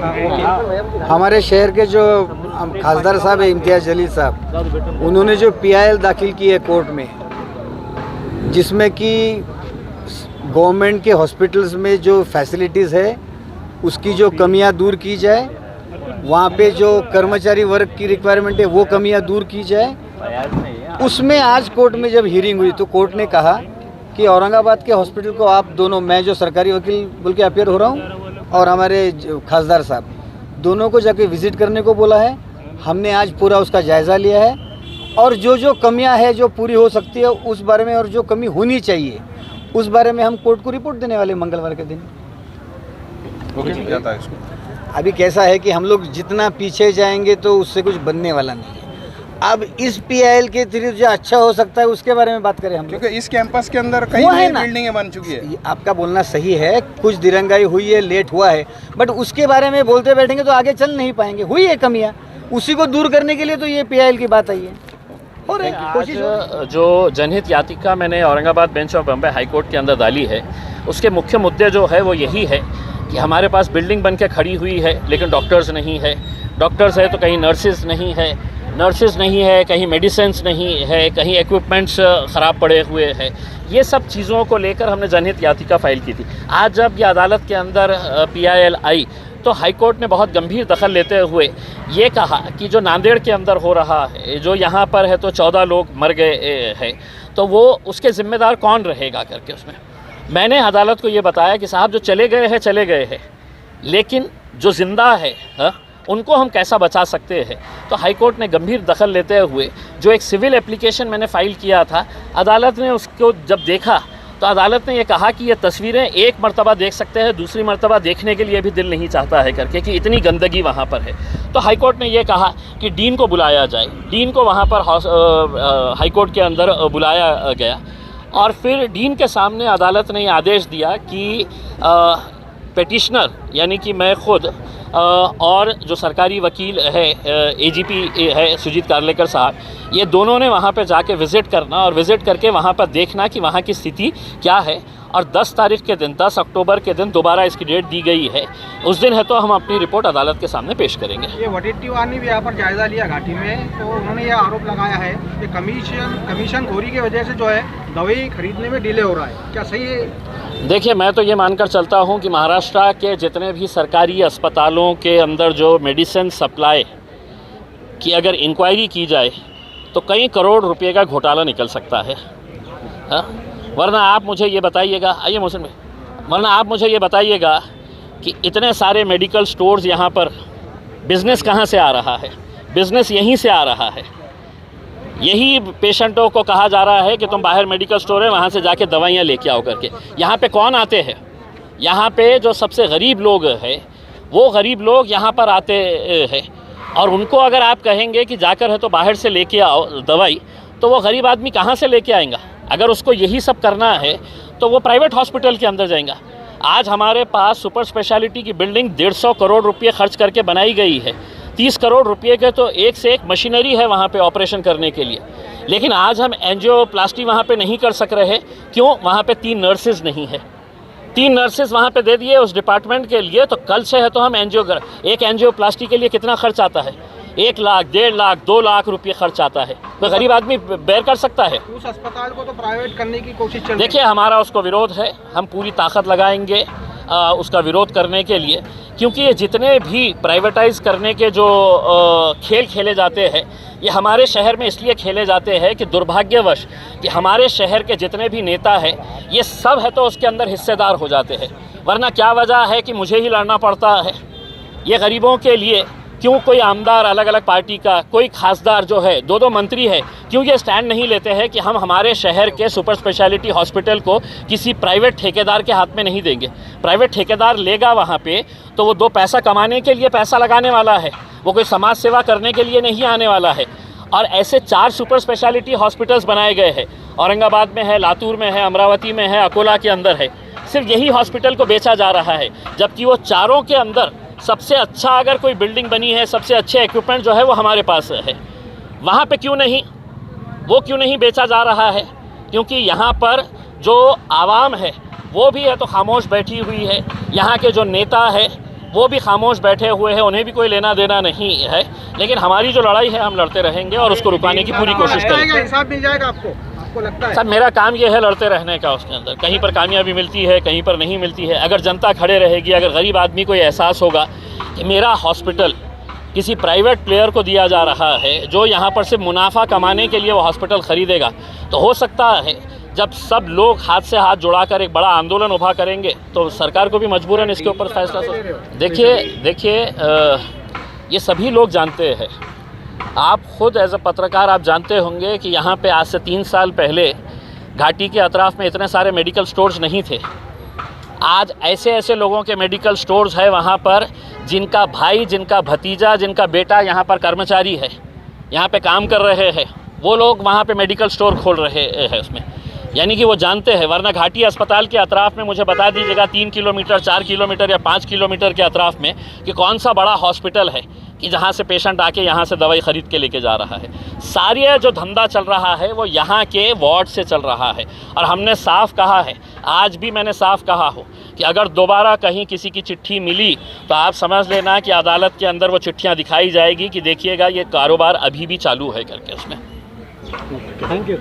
हमारे शहर के जो खासदार साहब है इम्तियाज़ जलील साहब, उन्होंने जो PIL दाखिल की है कोर्ट में, जिसमें कि गवर्नमेंट के हॉस्पिटल्स में जो फैसिलिटीज़ है उसकी जो कमियां दूर की जाए, वहाँ पे जो कर्मचारी वर्ग की रिक्वायरमेंट है वो कमियां दूर की जाए। उसमें आज कोर्ट में जब हियरिंग हुई तो कोर्ट ने कहा कि औरंगाबाद के हॉस्पिटल को आप दोनों, मैं जो सरकारी वकील बोल के अपियर हो रहा हूँ और हमारे खासदार साहब, दोनों को जाके विज़िट करने को बोला है। हमने आज पूरा उसका जायज़ा लिया है और जो जो कमियां है जो पूरी हो सकती है उस बारे में, और जो कमी होनी चाहिए उस बारे में हम कोर्ट को रिपोर्ट देने वाले मंगलवार के दिन। जाता है इसको। अभी कैसा है कि हम लोग जितना पीछे जाएंगे तो उससे कुछ बनने वाला नहीं है। अब इस PIL के थ्रू जो अच्छा हो सकता है उसके बारे में बात करें हम, क्योंकि इस कैंपस के अंदर कई नई बिल्डिंगें बन चुकी है। आपका बोलना सही है, कुछ दिरंगाई हुई है, लेट हुआ है, बट उसके बारे में बोलते बैठेंगे तो आगे चल नहीं पाएंगे। हुई है कमियां, उसी को दूर करने के लिए तो ये PIL की बात आई है। और कोशिश जो जनहित याचिका मैंने Aurangabad bench of Bombay high court के अंदर डाली है, उसके मुख्य मुद्दे जो है वो यही है कि हमारे पास बिल्डिंग बन के खड़ी हुई है लेकिन डॉक्टर्स नहीं है, डॉक्टर्स है तो कहीं नर्सेज नहीं है, नर्सेज नहीं है कहीं मेडिसिन्स नहीं है, कहीं इक्विपमेंट्स ख़राब पड़े हुए हैं। ये सब चीज़ों को लेकर हमने जनहित याचिका फाइल की थी। आज जब ये अदालत के अंदर PIL आई तो हाई कोर्ट ने बहुत गंभीर दखल लेते हुए ये कहा कि जो नांदेड़ के अंदर हो रहा है, जो यहाँ पर है तो 14 लोग मर गए हैं, तो वो उसके ज़िम्मेदार कौन रहेगा करके उसमें मैंने अदालत को ये बताया कि साहब जो चले गए हैं, लेकिन जो ज़िंदा है उनको हम कैसा बचा सकते हैं। तो हाई कोर्ट ने गंभीर दखल लेते हुए जो एक सिविल एप्लीकेशन मैंने फ़ाइल किया था, अदालत ने उसको जब देखा तो अदालत ने ये कहा कि ये तस्वीरें एक मर्तबा देख सकते हैं, दूसरी मर्तबा देखने के लिए भी दिल नहीं चाहता है करके, कि इतनी गंदगी वहाँ पर है। तो हाई कोर्ट ने ये कहा कि डीन को बुलाया जाए। डीन को वहाँ पर हाई कोर्ट के अंदर बुलाया गया और फिर डीन के सामने अदालत ने ये आदेश दिया कि पेटिशनर यानी कि मैं खुद और जो सरकारी वकील है AGP है सुजीत कारलेकर साहब, ये दोनों ने वहाँ पे जाके विज़िट करना और विज़िट करके वहाँ पर देखना कि वहाँ की स्थिति क्या है। और 10 तारीख के दिन, 10 अक्टूबर के दिन दोबारा इसकी डेट दी गई है। उस दिन है तो हम अपनी रिपोर्ट अदालत के सामने पेश करेंगे। ये वडेट्टीवार ने भी यहाँ पर जायज़ा लिया घाटी में, तो उन्होंने यह आरोप लगाया है कि कमीशन खोरी की वजह से जो है दवाई खरीदने में डिले हो रहा है। क्या सही है? देखिए, मैं तो ये मानकर चलता हूँ कि महाराष्ट्र के जितने भी सरकारी अस्पतालों के अंदर जो मेडिसिन सप्लाई की अगर इंक्वायरी की जाए तो कई करोड़ रुपए का घोटाला निकल सकता है। वरना आप मुझे ये बताइएगा, आइए मोहसिन भाई, वरना आप मुझे ये बताइएगा कि इतने सारे मेडिकल स्टोर्स यहाँ पर बिज़नेस कहाँ से आ रहा है? बिज़नेस यहीं से आ रहा है। यही पेशेंटों को कहा जा रहा है कि तुम बाहर मेडिकल स्टोर है वहाँ से जाके दवाइयाँ लेके आओ करके। यहाँ पे कौन आते हैं? यहाँ पे जो सबसे गरीब लोग हैं वो गरीब लोग यहाँ पर आते हैं, और उनको अगर आप कहेंगे कि जाकर है तो बाहर से लेके आओ दवाई, तो वो गरीब आदमी कहाँ से लेके आएगा? अगर उसको यही सब करना है तो वो प्राइवेट हॉस्पिटल के अंदर जाएगा। आज हमारे पास सुपर स्पेशलिटी की बिल्डिंग 150 करोड़ रुपये खर्च करके बनाई गई है। 30 करोड़ रुपये के तो एक से एक मशीनरी है वहाँ पे ऑपरेशन करने के लिए, लेकिन आज हम एंजियोप्लास्टी वहाँ पे नहीं कर सक रहे। क्यों? वहाँ पे 3 नर्सेज नहीं है। 3 नर्सेज वहाँ पे दे दिए उस डिपार्टमेंट के लिए, तो कल से है तो हम एक एंजियोप्लास्टी के लिए कितना खर्च आता है? 1 लाख, 1.5 लाख, 2 लाख रुपये खर्च आता है। तो गरीब आदमी बेयर कर सकता है? उस अस्पताल को तो प्राइवेट करने की कोशिश चल रही है। देखिए, हमारा उसको विरोध है। हम पूरी ताकत लगाएंगे उसका विरोध करने के लिए, क्योंकि ये जितने भी प्राइवेटाइज़ करने के जो खेल खेले जाते हैं, ये हमारे शहर में इसलिए खेले जाते हैं कि दुर्भाग्यवश कि हमारे शहर के जितने भी नेता हैं ये सब है तो उसके अंदर हिस्सेदार हो जाते हैं। वरना क्या वजह है कि मुझे ही लड़ना पड़ता है ये गरीबों के लिए? क्यों कोई आमदार अलग अलग पार्टी का, कोई खासदार जो है, 2-2 मंत्री है, क्यों ये स्टैंड नहीं लेते हैं कि हम हमारे शहर के सुपर स्पेशलिटी हॉस्पिटल को किसी प्राइवेट ठेकेदार के हाथ में नहीं देंगे? प्राइवेट ठेकेदार लेगा वहाँ पे तो वो 2 पैसा कमाने के लिए पैसा लगाने वाला है, वो कोई समाज सेवा करने के लिए नहीं आने वाला है। और ऐसे 4 सुपर स्पेशलिटी हॉस्पिटल्स बनाए गए हैं। औरंगाबाद में है, लातूर में है, अमरावती में है, अकोला के अंदर है। सिर्फ यही हॉस्पिटल को बेचा जा रहा है, जबकि वो चारों के अंदर सबसे अच्छा अगर कोई बिल्डिंग बनी है, सबसे अच्छे इक्विपमेंट जो है वो हमारे पास है। वहाँ पे क्यों नहीं बेचा जा रहा है? क्योंकि यहाँ पर जो आवाम है वो भी है तो खामोश बैठी हुई है। यहाँ के जो नेता है वो भी खामोश बैठे हुए हैं, उन्हें भी कोई लेना देना नहीं है। लेकिन हमारी जो लड़ाई है हम लड़ते रहेंगे और उसको रुकाने की पूरी कोशिश करेंगे। हिसाब मिल जाएगा आपको लगता है? सर मेरा काम ये है लड़ते रहने का। उसके अंदर कहीं पर कामयाबी मिलती है, कहीं पर नहीं मिलती है। अगर जनता खड़े रहेगी, अगर गरीब आदमी को ये एहसास होगा कि मेरा हॉस्पिटल किसी प्राइवेट प्लेयर को दिया जा रहा है जो यहाँ पर सिर्फ मुनाफा कमाने के लिए वो हॉस्पिटल ख़रीदेगा, तो हो सकता है जब सब लोग हाथ से हाथ जुड़ाकर एक बड़ा आंदोलन उभा करेंगे तो सरकार को भी मजबूरन इसके ऊपर फैसला। देखिए ये सभी लोग जानते हैं, आप खुद एज अ पत्रकार आप जानते होंगे कि यहाँ पे आज से 3 साल पहले घाटी के अतराफ़ में इतने सारे मेडिकल स्टोर्स नहीं थे। आज ऐसे ऐसे लोगों के मेडिकल स्टोर्स है वहाँ पर जिनका भाई, जिनका भतीजा, जिनका बेटा यहाँ पर कर्मचारी है, यहाँ पे काम कर रहे हैं, वो लोग वहाँ पे मेडिकल स्टोर खोल रहे हैं उसमें। यानी कि वो जानते हैं। वरना घाटी अस्पताल के अतराफ़ में मुझे बता दीजिएगा 3 किलोमीटर, 4 किलोमीटर या 5 किलोमीटर के अतराफ़ में कि कौन सा बड़ा हॉस्पिटल है कि जहाँ से पेशेंट आके यहाँ से दवाई ख़रीद के लेके जा रहा है। सारी जो धंधा चल रहा है वो यहाँ के वार्ड से चल रहा है। और हमने साफ कहा है, आज भी मैंने साफ कहा हो कि अगर दोबारा कहीं किसी की चिट्ठी मिली तो आप समझ लेना कि अदालत के अंदर वो चिट्ठियाँ दिखाई जाएगी कि देखिएगा ये कारोबार अभी भी चालू है करके उसमें। Thank you.